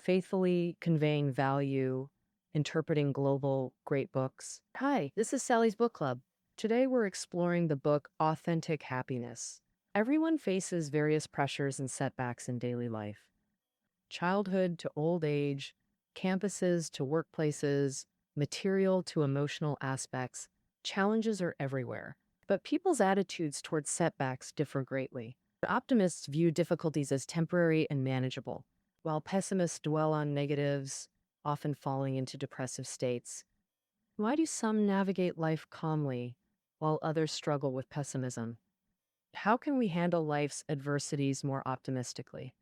faithfully conveying value, interpreting global great books. Hi, this is Sally's Book Club. Today we're exploring the book Authentic Happiness. Everyone faces various pressures and setbacks in daily life. Childhood to old age, campuses to workplaces, material to emotional aspects, challenges are everywhere. But people's attitudes towards setbacks differ greatly. Optimists view difficulties as temporary and manageable, while pessimists dwell on negatives, often falling into depressive states. Why do some navigate life calmly, while others struggle with pessimism? How can we handle life's adversities more optimistically?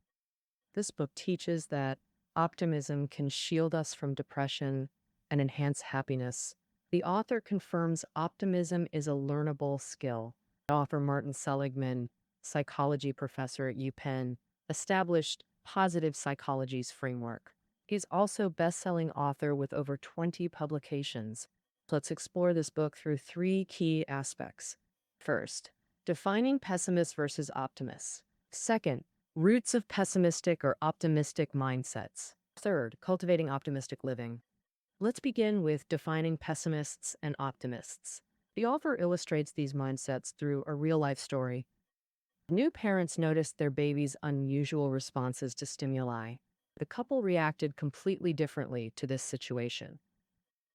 This book teaches that optimism can shield us from depression and enhance happiness. The author confirms optimism is a learnable skill. Author Martin Seligman, psychology professor at UPenn, established positive psychology's framework. He's also best-selling author with over 20 publications. Let's explore this book through three key aspects. First, defining pessimists versus optimists. Second, roots of pessimistic or optimistic mindsets. Third, cultivating optimistic living. Let's begin with defining pessimists and optimists. The author illustrates these mindsets through a real-life story. New parents noticed their baby's unusual responses to stimuli. The couple reacted completely differently to this situation.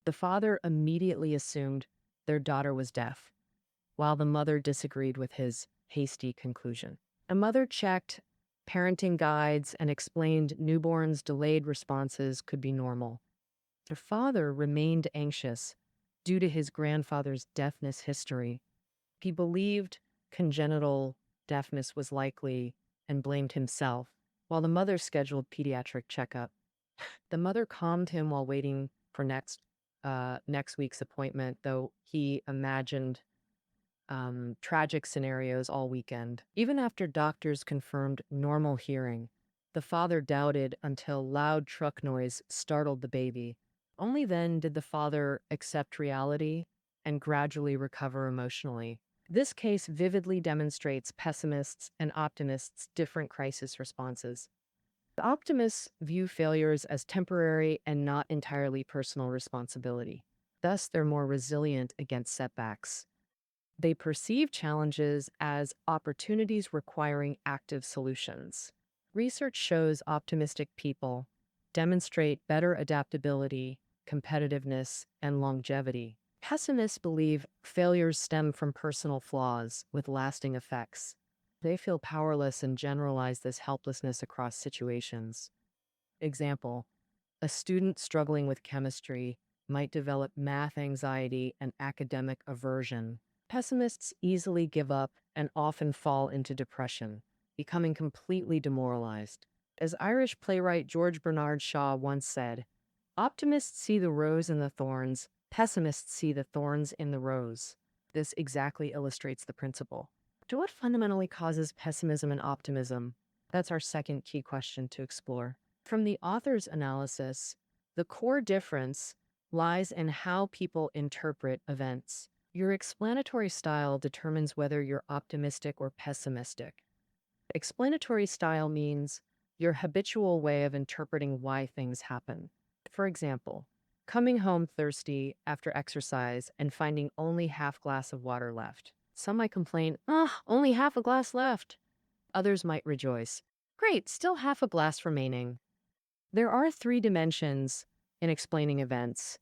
The father immediately assumed their daughter was deaf, while the mother disagreed with his hasty conclusion. A mother checked parenting guides and explained newborns' delayed responses could be normal. The father remained anxious due to his grandfather's deafness history. He believed congenital deafness was likely and blamed himself, while the mother scheduled pediatric checkup. The mother calmed him while waiting for next week's appointment, though he imagined tragic scenarios all weekend. Even after doctors confirmed normal hearing, the father doubted until loud truck noise startled the baby. Only then did the father accept reality and gradually recover emotionally. This case vividly demonstrates pessimists' and optimists' different crisis responses. The optimists view failures as temporary and not entirely personal responsibility. Thus, they're more resilient against setbacks. They perceive challenges as opportunities requiring active solutions. Research shows optimistic people demonstrate better adaptability, competitiveness, and longevity. Pessimists believe failures stem from personal flaws with lasting effects. They feel powerless and generalize this helplessness across situations. Example, a student struggling with chemistry might develop math anxiety and academic aversion. Pessimists easily give up and often fall into depression, becoming completely demoralized. As Irish playwright George Bernard Shaw once said, "Optimists see the rose in the thorns, pessimists see the thorns in the rose." This exactly illustrates the principle. So what fundamentally causes pessimism and optimism? That's our second key question to explore. From the author's analysis, the core difference lies in how people interpret events. Your explanatory style determines whether you're optimistic or pessimistic. Explanatory style means your habitual way of interpreting why things happen. For example, coming home thirsty after exercise and finding only half glass of water left. Some might complain, only half a glass left. Others might rejoice, great, still half a glass remaining. There are three dimensions in explaining events: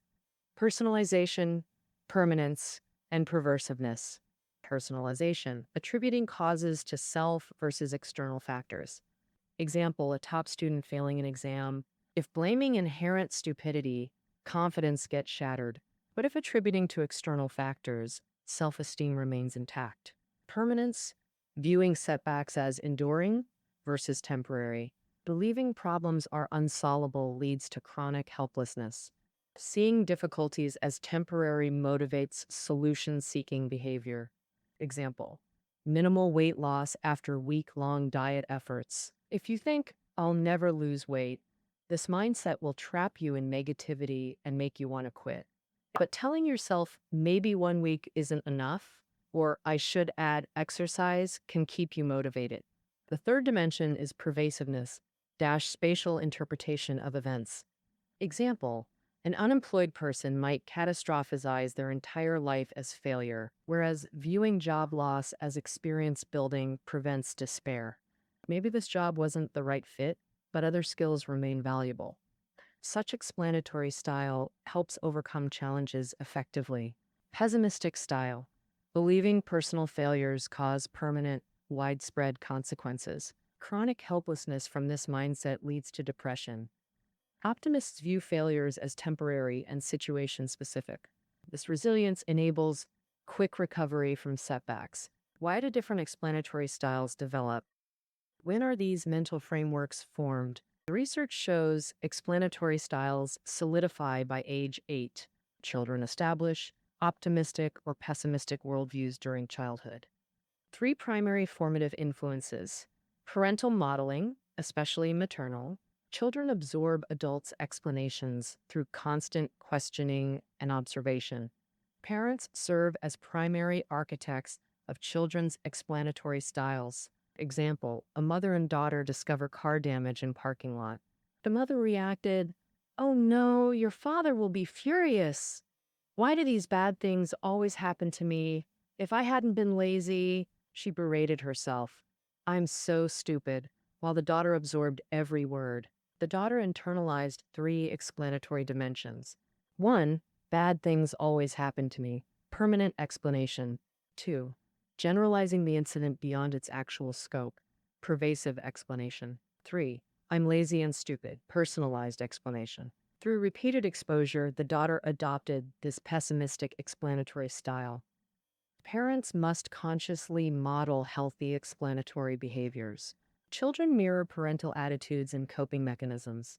personalization, permanence, and perversiveness. Personalization, attributing causes to self versus external factors. Example, a top student failing an exam. If blaming inherent stupidity, confidence gets shattered. But if attributing to external factors, self-esteem remains intact. Permanence, viewing setbacks as enduring versus temporary. Believing problems are unsolvable leads to chronic helplessness. Seeing difficulties as temporary motivates solution-seeking behavior. Example, minimal weight loss after week-long diet efforts. If you think, "I'll never lose weight," this mindset will trap you in negativity and make you want to quit. But telling yourself maybe 1 week isn't enough, or "I should add exercise," can keep you motivated. The third dimension is pervasiveness, Spatial interpretation of events. Example, an unemployed person might catastrophize their entire life as failure, whereas viewing job loss as experience building prevents despair. Maybe this job wasn't the right fit, but other skills remain valuable. Such explanatory style helps overcome challenges effectively. Pessimistic style, believing personal failures cause permanent, widespread consequences. Chronic helplessness from this mindset leads to depression. Optimists view failures as temporary and situation specific. This resilience enables quick recovery from setbacks. Why do different explanatory styles develop? When are these mental frameworks formed? The research shows explanatory styles solidify by age 8. Children establish optimistic or pessimistic worldviews during childhood. 3 primary formative influences: parental modeling, especially maternal. Children absorb adults' explanations through constant questioning and observation. Parents serve as primary architects of children's explanatory styles. Example, a mother and daughter discover car damage in parking lot. The mother reacted, "Oh no, your father will be furious. Why do these bad things always happen to me? If I hadn't been lazy," she berated herself. "I'm so stupid," while the daughter absorbed every word. The daughter internalized 3 explanatory dimensions. 1. Bad things always happen to me. Permanent explanation. 2. Generalizing the incident beyond its actual scope. Pervasive explanation. 3. I'm lazy and stupid. Personalized explanation. Through repeated exposure, the daughter adopted this pessimistic explanatory style. Parents must consciously model healthy explanatory behaviors. Children mirror parental attitudes and coping mechanisms.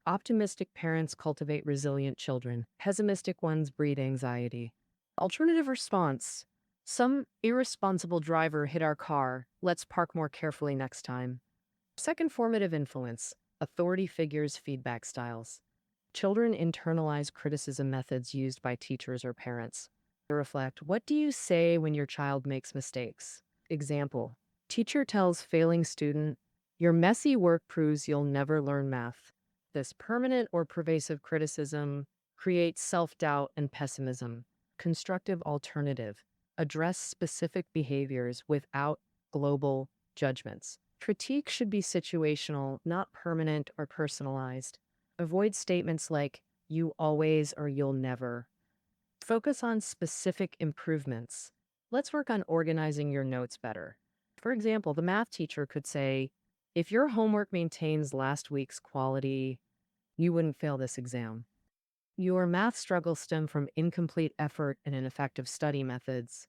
Optimistic parents cultivate resilient children. Pessimistic ones breed anxiety. Alternative response. Some irresponsible driver hit our car. Let's park more carefully next time. Second formative influence. Authority figures, feedback styles. Children internalize criticism methods used by teachers or parents. Reflect, what do you say when your child makes mistakes? Example, teacher tells failing student, your messy work proves you'll never learn math. This permanent or pervasive criticism creates self-doubt and pessimism. Constructive alternative, address specific behaviors without global judgments. Critique should be situational, not permanent or personalized. Avoid statements like, you always or you'll never. Focus on specific improvements. Let's work on organizing your notes better. For example, the math teacher could say, if your homework maintains last week's quality, you wouldn't fail this exam. Your math struggles stem from incomplete effort and ineffective study methods.